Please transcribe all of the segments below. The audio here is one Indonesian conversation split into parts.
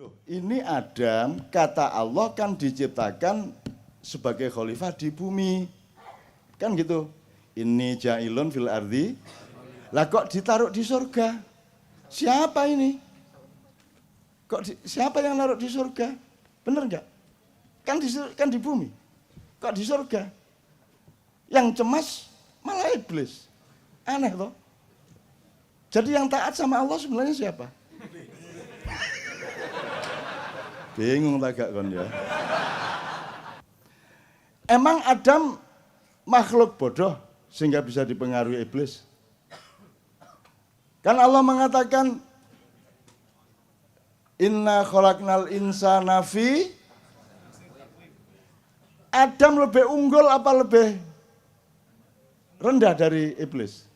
Loh, ini Adam, kata Allah kan diciptakan sebagai khalifah di bumi. Kan gitu. Ini ja'ilun fil ardi. Lah kok ditaruh di surga? Siapa ini? Siapa yang naruh di surga? Bener nggak? Kan di bumi. Kok di surga? Yang cemas malah iblis. Aneh loh. Jadi yang taat sama Allah sebenarnya siapa? Bingung tak gak kon ya. Emang Adam makhluk bodoh sehingga bisa dipengaruhi iblis? Kan Allah mengatakan inna khalaqnal insana fi. Adam lebih unggul apa lebih rendah dari iblis?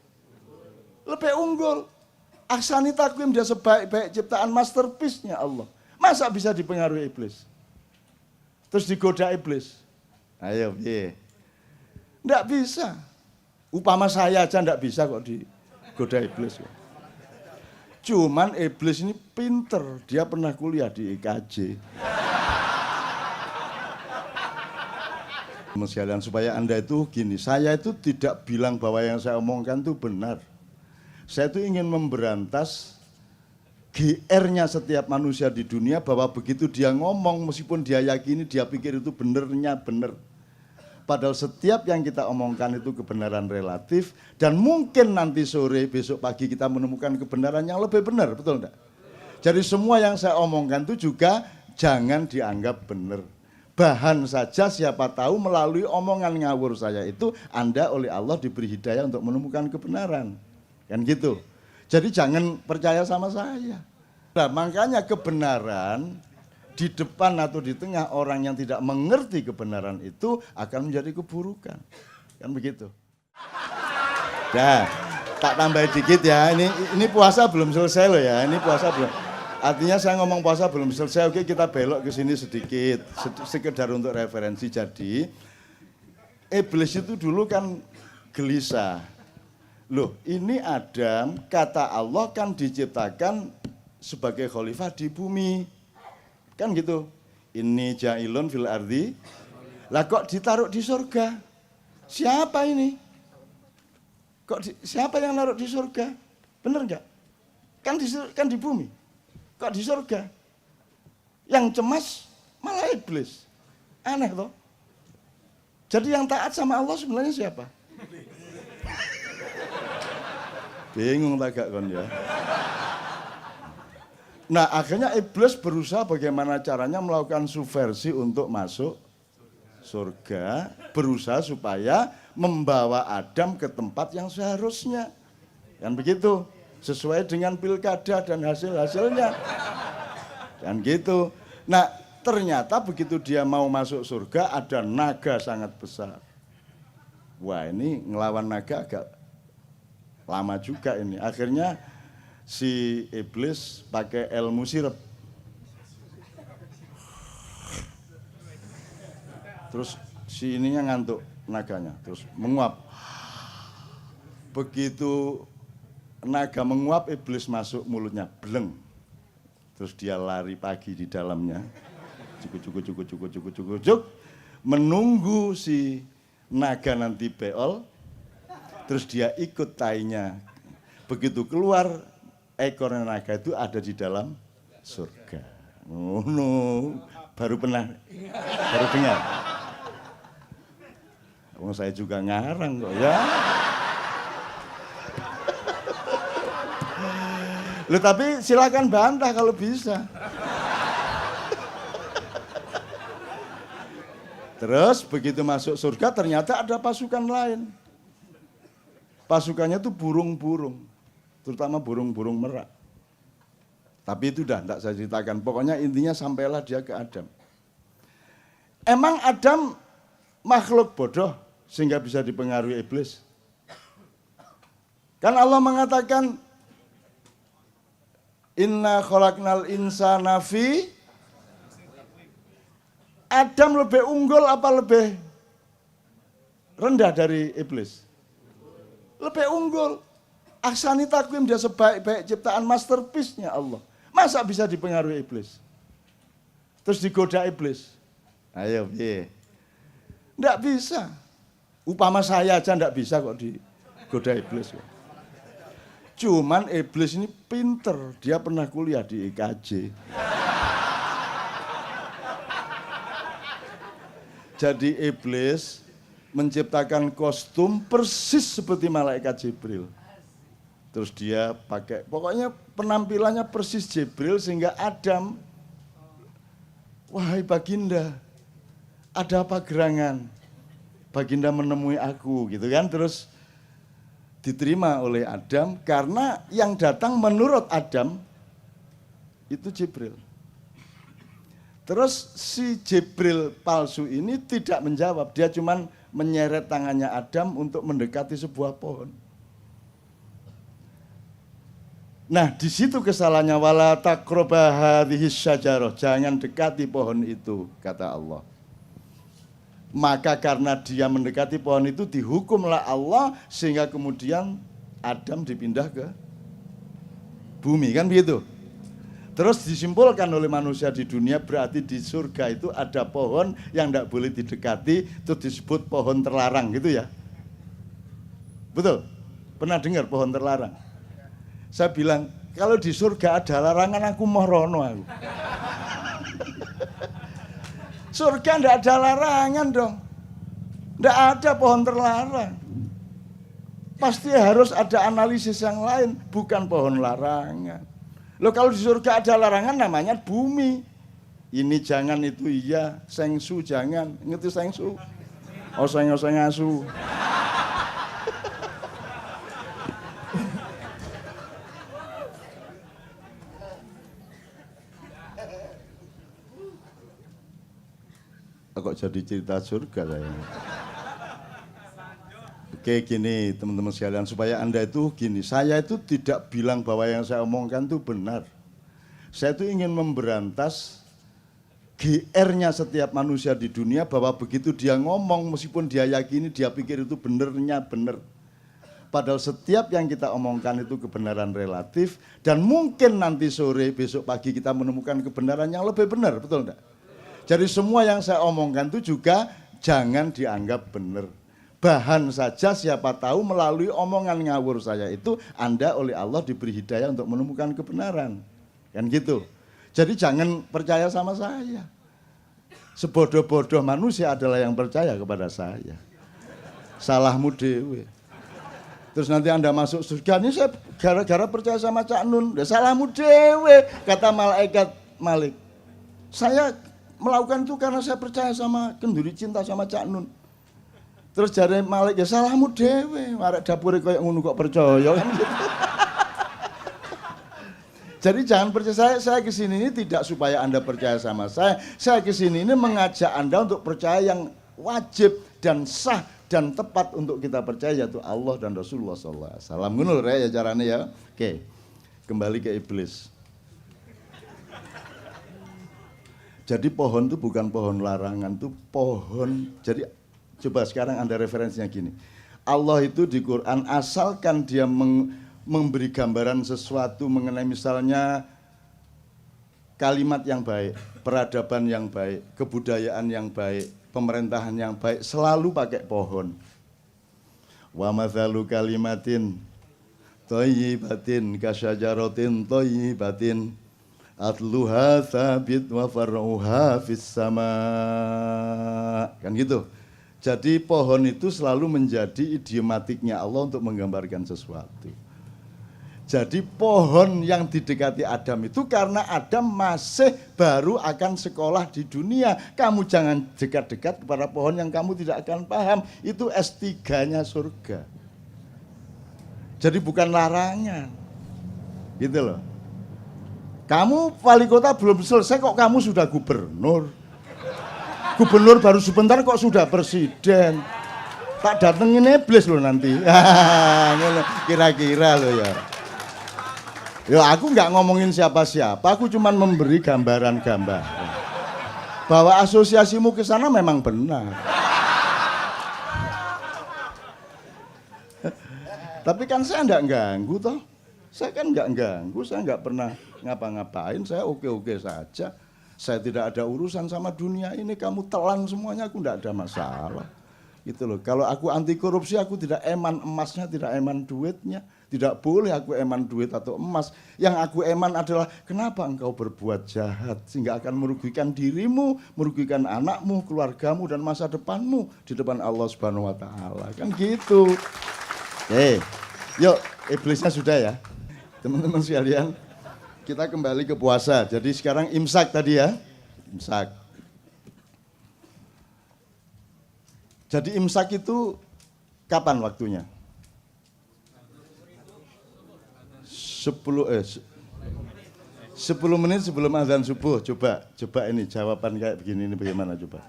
Lebih unggul. Ahsani takwim, dia sebaik-baik ciptaan, masterpiece-nya Allah. Masa bisa dipengaruhi iblis? Terus digoda iblis? Ayo, piye? Nggak bisa. Upama saya aja nggak bisa kok digoda iblis. Cuman iblis ini pinter, dia pernah kuliah di IKJ. Sekalian supaya Anda itu gini, saya itu tidak bilang bahwa yang saya omongkan itu benar. Saya itu ingin memberantas GR-nya setiap manusia di dunia bahwa begitu dia ngomong, meskipun dia yakini, dia pikir itu benernya bener. Padahal setiap yang kita omongkan itu kebenaran relatif dan mungkin nanti sore, besok pagi kita menemukan kebenaran yang lebih benar, betul enggak? Jadi semua yang saya omongkan itu juga jangan dianggap benar. Bahan saja siapa tahu melalui omongan ngawur saya itu Anda oleh Allah diberi hidayah untuk menemukan kebenaran. Kan gitu. Jadi jangan percaya sama saya. Nah, makanya kebenaran di depan atau di tengah orang yang tidak mengerti kebenaran itu akan menjadi keburukan. Kan begitu. Nah, tak tambah dikit ya. Ini puasa belum selesai loh ya. Ini puasa belum. Artinya saya ngomong puasa belum selesai. Oke, kita belok ke sini sedikit. Sekedar untuk referensi. Jadi iblis itu dulu kan gelisah. Loh, ini Adam, kata Allah kan diciptakan sebagai khalifah di bumi. Kan gitu. Ini ja'ilun fil ardi. Lah kok ditaruh di surga? Siapa ini? Siapa yang naruh di surga? Bener nggak? Kan di bumi. Kok di surga? Yang cemas malah iblis. Aneh loh. Jadi yang taat sama Allah sebenarnya siapa? Bingung tak gak kon ya. Nah akhirnya iblis berusaha bagaimana caranya melakukan subversi untuk masuk surga. Berusaha supaya membawa Adam ke tempat yang seharusnya. Kan begitu. Sesuai dengan pilkada dan hasil-hasilnya. Kan gitu. Nah ternyata begitu dia mau masuk surga ada naga sangat besar. Wah ini ngelawan naga agak lama juga ini. Akhirnya si iblis pakai ilmu sirep. Terus si ininya ngantuk naganya, terus menguap. Begitu naga menguap, iblis masuk mulutnya, bleng. Terus dia lari pagi di dalamnya. Cuk. Menunggu si naga nanti beol. Terus dia ikut tainya. Begitu keluar, ekor naga itu ada di dalam surga. Oh no, baru dengar. Oh, saya juga ngarang kok ya. Loh tapi silakan bantah kalau bisa. Terus begitu masuk surga ternyata ada pasukan lain. Pasukannya itu burung-burung, terutama burung-burung merak. Tapi itu udah enggak saya ceritakan, pokoknya intinya sampailah dia ke Adam. Emang Adam makhluk bodoh sehingga bisa dipengaruhi iblis? Kan Allah mengatakan, inna khalaqnal insana fi. Adam lebih unggul apa lebih rendah dari iblis? Lebih unggul. Ahsani takwim, dia sebaik-baik ciptaan, masterpiece-nya Allah. Masa bisa dipengaruhi iblis? terus digoda iblis. Ayo, piye? Nggak bisa. Upama saya aja nggak bisa kok digoda iblis. Cuman iblis ini pinter, dia pernah kuliah di IKJ. Jadi iblis menciptakan kostum persis seperti malaikat Jibril. Terus dia pakai, pokoknya penampilannya persis Jibril sehingga Adam, wahai Baginda, ada apa gerangan? Baginda menemui aku, gitu kan? Terus diterima oleh Adam karena yang datang menurut Adam itu Jibril. Terus si Jibril palsu ini tidak menjawab, dia cuma menyeret tangannya Adam untuk mendekati sebuah pohon. Nah, di situ kesalahannya, wala taqraba hadhihi syajarah, jangan dekati pohon itu, kata Allah. Maka karena dia mendekati pohon itu dihukumlah Allah sehingga kemudian Adam dipindah ke bumi, kan begitu. Terus disimpulkan oleh manusia di dunia, berarti di surga itu ada pohon yang tidak boleh didekati, itu disebut pohon terlarang, gitu ya. Betul? Pernah dengar pohon terlarang? Saya bilang, kalau di surga ada larangan, aku mau rono aku. Surga enggak ada larangan dong. Enggak ada pohon terlarang. Pasti harus ada analisis yang lain, bukan pohon larangan. Loh, kalau di surga ada larangan namanya bumi. Ini jangan, itu iya, sengsu jangan. Ngerti sengsu? Oseng-oseng asu. Kok jadi cerita surga saya. Oke, gini teman-teman sekalian, supaya Anda itu gini, saya itu tidak bilang bahwa yang saya omongkan itu benar. Saya itu ingin memberantas GR-nya setiap manusia di dunia, bahwa begitu dia ngomong, meskipun dia yakini, dia pikir itu benernya bener. Padahal setiap yang kita omongkan itu kebenaran relatif, dan mungkin nanti sore, besok pagi kita menemukan kebenaran yang lebih benar, betul enggak? Jadi semua yang saya omongkan itu juga jangan dianggap benar. Bahan saja, siapa tahu melalui omongan ngawur saya itu Anda oleh Allah diberi hidayah untuk menemukan kebenaran. Kan gitu. Jadi jangan percaya sama saya. Sebodoh-bodoh manusia adalah yang percaya kepada saya. Salahmu dewe. Terus nanti Anda masuk surga, ini saya gara-gara percaya sama Cak Nun. Salahmu dewe, kata malaikat Malik. Saya melakukan itu karena saya percaya sama kenduri cinta sama Cak Nun. Terus jare Malik, ya salahmu dewe, arek dapure koyo ngono kok percaya kan gitu. Jadi jangan percaya, saya kesini ini tidak supaya Anda percaya sama saya kesini ini mengajak Anda untuk percaya yang wajib dan sah dan tepat untuk kita percaya, yaitu Allah dan Rasulullah SAW. Ngono ya caranya ya. Oke, kembali ke iblis. Jadi pohon itu bukan pohon larangan, itu pohon. Jadi coba sekarang Anda referensinya gini. Allah itu di Quran asalkan dia memberi gambaran sesuatu mengenai misalnya kalimat yang baik, peradaban yang baik, kebudayaan yang baik, pemerintahan yang baik, selalu pakai pohon. Wa mathalu kalimatin thayyibatin kasyajaratin thayyibatin atluha tsabit wa far'uha fis sama. Kan gitu. Jadi pohon itu selalu menjadi idiomatiknya Allah untuk menggambarkan sesuatu. Jadi pohon yang didekati Adam itu karena Adam masih baru akan sekolah di dunia. Kamu jangan dekat-dekat kepada pohon yang kamu tidak akan paham. Itu S3-nya surga. Jadi bukan larangan. Gitu loh. Kamu wali kota belum selesai kok kamu sudah gubernur. Gubernur baru sebentar kok sudah presiden. Tak datengin iblis loh nanti. Kira-kira loh ya. Ya aku nggak ngomongin siapa-siapa, aku cuma memberi gambaran-gambar. Bahwa asosiasimu ke sana memang benar. Tapi kan saya nggak ganggu toh. Saya kan nggak ganggu, saya nggak pernah ngapa-ngapain, saya oke-oke saja. Saya tidak ada urusan sama dunia ini, kamu telan semuanya, aku tidak ada masalah. Gitu loh. Kalau aku anti korupsi, aku tidak eman emasnya, tidak eman duitnya. Tidak boleh aku eman duit atau emas. Yang aku eman adalah kenapa engkau berbuat jahat sehingga akan merugikan dirimu, merugikan anakmu, keluargamu dan masa depanmu di depan Allah Subhanahu wa taala. Kan gitu. Oke. Yuk, iblisnya sudah ya. Teman-teman sekalian, kita kembali ke puasa. Jadi sekarang imsak tadi ya. Imsak. Jadi imsak itu kapan waktunya? 10 menit sebelum azan subuh. Coba ini jawaban kayak begini ini bagaimana coba?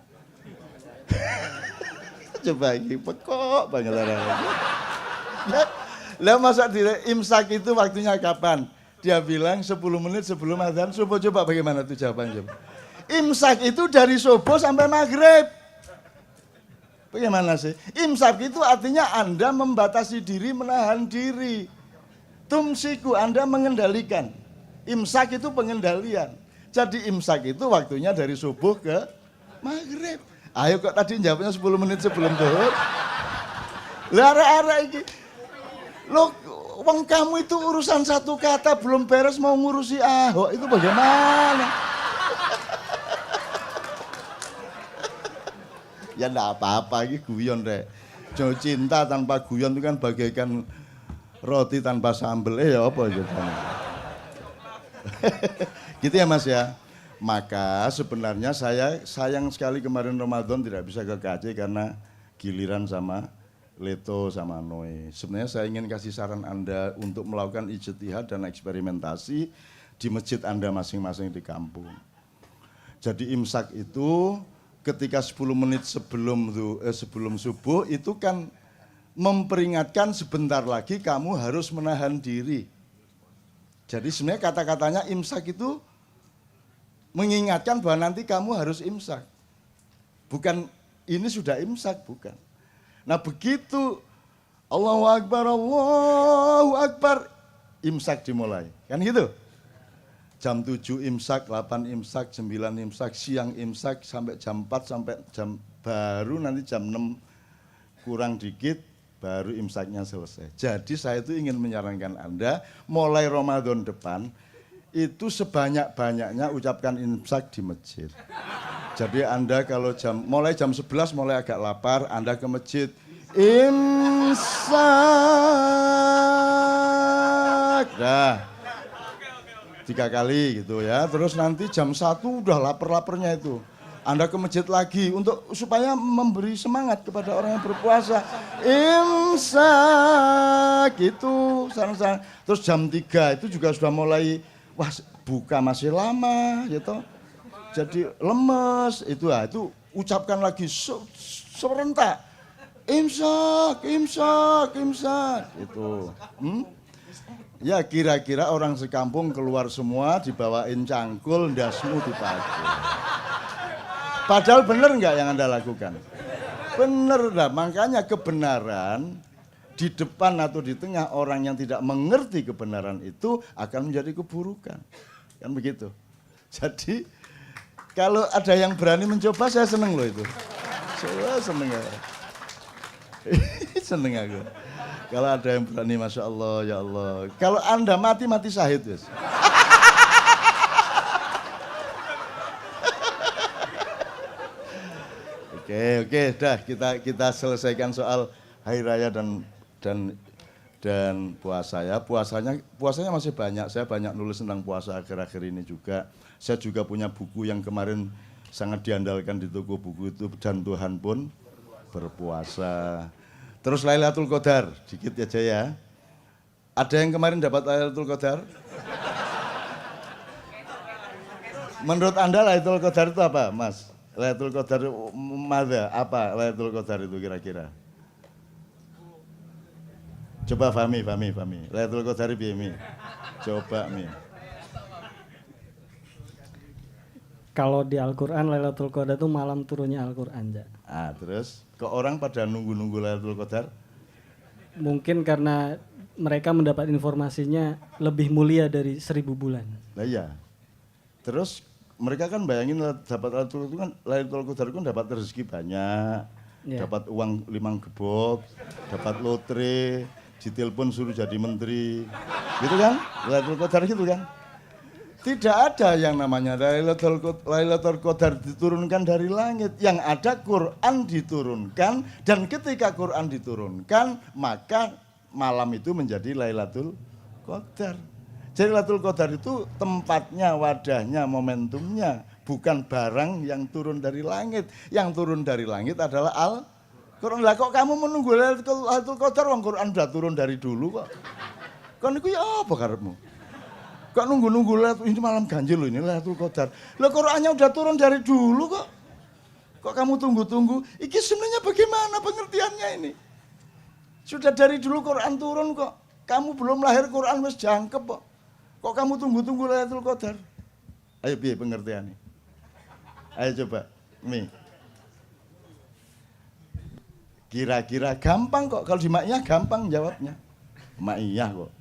Coba ini pekok banget orang. Lah masa imsak itu waktunya kapan? Dia bilang 10 menit sebelum azan subuh. Coba bagaimana tuh jawabannya? Imsak itu dari subuh sampai maghrib. Bagaimana sih? Imsak itu artinya Anda membatasi diri, menahan diri. Tumsiku, Anda mengendalikan. Imsak itu pengendalian. Jadi imsak itu waktunya dari subuh ke maghrib. Ayo kok tadi jawabnya 10 menit sebelum zuhur. Lara-ara ini. Loh, wong kamu itu urusan satu kata belum beres mau ngurusi Ahok, itu bagaimana? Ya enggak apa-apa, ini guyon deh. Jauh cinta tanpa guyon itu kan bagaikan roti tanpa sambel. Ya apa gitu. Gitu ya Mas ya. Maka sebenarnya saya sayang sekali kemarin Ramadan tidak bisa ke KJ karena giliran sama Leto sama Noe. Sebenarnya saya ingin kasih saran Anda untuk melakukan ijtihad dan eksperimentasi di masjid Anda masing-masing di kampung. Jadi imsak itu ketika 10 menit sebelum subuh itu kan memperingatkan sebentar lagi kamu harus menahan diri. Jadi sebenarnya kata-katanya imsak itu mengingatkan bahwa nanti kamu harus imsak. Bukan ini sudah imsak, bukan. Nah begitu Allahu Akbar, imsak dimulai. Kan gitu? Jam 7 imsak, 8 imsak, 9 imsak, siang imsak, sampai jam 4, sampai baru nanti jam 6 kurang dikit, baru imsaknya selesai. Jadi saya itu ingin menyarankan Anda, mulai Ramadan depan, itu sebanyak-banyaknya ucapkan imsak di masjid. Jadi Anda kalau mulai jam 11 mulai agak lapar, Anda ke masjid, imsak. Dah. 3 kali gitu ya. Terus nanti jam 1 udah lapar-laparnya itu. Anda ke masjid lagi untuk supaya memberi semangat kepada orang yang berpuasa. Imsak gitu. Terus jam 3 itu juga sudah mulai wah buka masih lama gitu. Jadi lemes itu ucapkan lagi serentak. Imsak itu. Ya kira-kira orang sekampung keluar semua dibawain cangkul, ndasmu dipakai. Padahal benar nggak yang Anda lakukan? Benar dah, makanya kebenaran di depan atau di tengah orang yang tidak mengerti kebenaran itu akan menjadi keburukan. Kan begitu. Jadi kalau ada yang berani mencoba saya seneng loh itu. Saya seneng ya. Seneng aku. Kalau ada yang berani, Masya Allah, ya Allah. Kalau Anda mati syahid. Yes. Oke, dah kita selesaikan soal hari raya dan puasa ya. Puasanya masih banyak. Saya banyak nulis tentang puasa akhir-akhir ini juga. Saya juga punya buku yang kemarin sangat diandalkan di toko buku itu, dan Tuhan pun berpuasa. Terus Lailatul Qadar, dikit aja ya. Ada yang kemarin dapat Lailatul Qadar? Menurut Anda Lailatul Qadar itu apa, Mas? Lailatul Qadar mada? Apa Lailatul Qadar itu kira-kira? Coba Fahmi. Lailatul Qadar piye Mi? Coba Mi. Kalau di Al-Quran, Lailatul Qadar itu malam turunnya Al-Quran. Terus kok orang pada nunggu Lailatul Qadar? Mungkin karena mereka mendapat informasinya lebih mulia dari 1000 bulan. Nah iya. Terus mereka kan bayangin dapat Lailatul Qadar itu kan dapat rezeki banyak, dapat uang 5 gebok, dapat lotre, ditelepon suruh jadi menteri, gitu kan? Lailatul Qadar gitu kan? Tidak ada yang namanya Lailatul Qadar diturunkan dari langit. Yang ada Quran diturunkan, dan ketika Quran diturunkan, maka malam itu menjadi Lailatul Qadar. Jadi Lailatul Qadar itu tempatnya, wadahnya, momentumnya, bukan barang yang turun dari langit. Yang turun dari langit adalah Al-Quran. Lah kok kamu menunggu Lailatul Qadar, wong Quran udah turun dari dulu kok. Kon niku ya apa karepmu? Kok nunggu-nunggu ini malam ganjil loh, ini Lailatul Qadar. Lah Qur'annya udah turun dari dulu kok. Kok kamu tunggu-tunggu? Iki sebenarnya bagaimana pengertiannya ini? Sudah dari dulu Quran turun kok. Kamu belum lahir Quran wis jangkep kok. Kok kamu tunggu-tunggu Lailatul Qadar? Ayo piye pengertiannya? Ayo coba, Mi. Kira-kira gampang kok, kalau di Maiyah gampang jawabnya. Maiyah kok.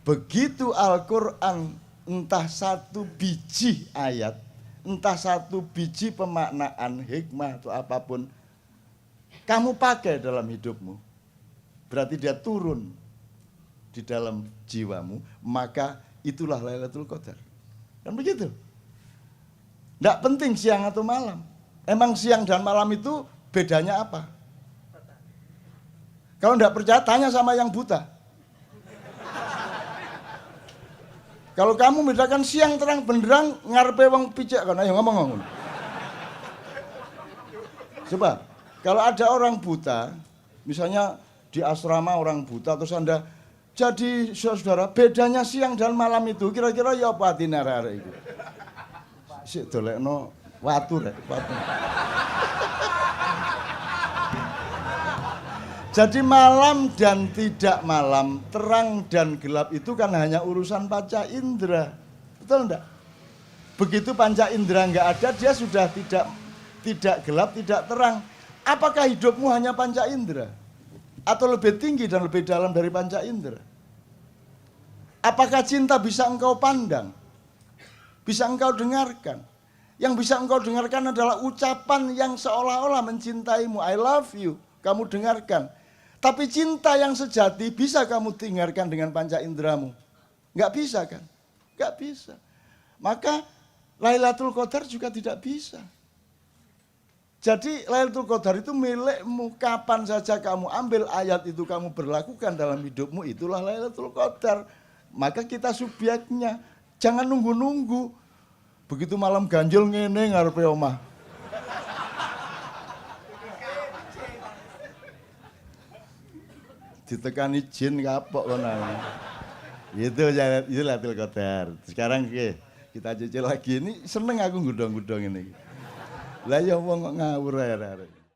Begitu Al-Quran entah satu biji ayat, entah satu biji pemaknaan, hikmah atau apapun, kamu pakai dalam hidupmu, berarti dia turun di dalam jiwamu, maka itulah Lailatul Qadar. Kan begitu? Tidak penting siang atau malam. Emang siang dan malam itu bedanya apa? Kalau tidak percaya, tanya sama yang buta. Kalau kamu misalkan siang terang benderang ngarepe wong picek kan, ayo ngomong. Coba, kalau ada orang buta, misalnya di asrama orang buta, terus Anda jadi saudara, bedanya siang dan malam itu kira-kira ya apa atine arek-arek iku? Sik dolekno watu rek, watu. Jadi malam dan tidak malam, terang dan gelap itu kan hanya urusan panca indera. Betul enggak? Begitu panca indera enggak ada, dia sudah tidak gelap, tidak terang. Apakah hidupmu hanya panca indera? Atau lebih tinggi dan lebih dalam dari panca indera? Apakah cinta bisa engkau pandang? Bisa engkau dengarkan? Yang bisa engkau dengarkan adalah ucapan yang seolah-olah mencintaimu. I love you. Kamu dengarkan. Tapi cinta yang sejati bisa kamu dengarkan dengan panca inderamu? Enggak bisa kan? Enggak bisa. Maka Lailatul Qadar juga tidak bisa. Jadi Lailatul Qadar itu milikmu. Kapan saja kamu ambil ayat itu, kamu berlakukan dalam hidupmu, itulah Lailatul Qadar. Maka kita subjeknya. Jangan nunggu-nunggu. Begitu malam ganjil ngene ngarepe omah. Ditekani jin kapok kono. Itu Lailatul Qadar. Sekarang kita cicil lagi, ini seneng aku gudong-gudong ini. Lah ya wong kok ngawur arek-arek.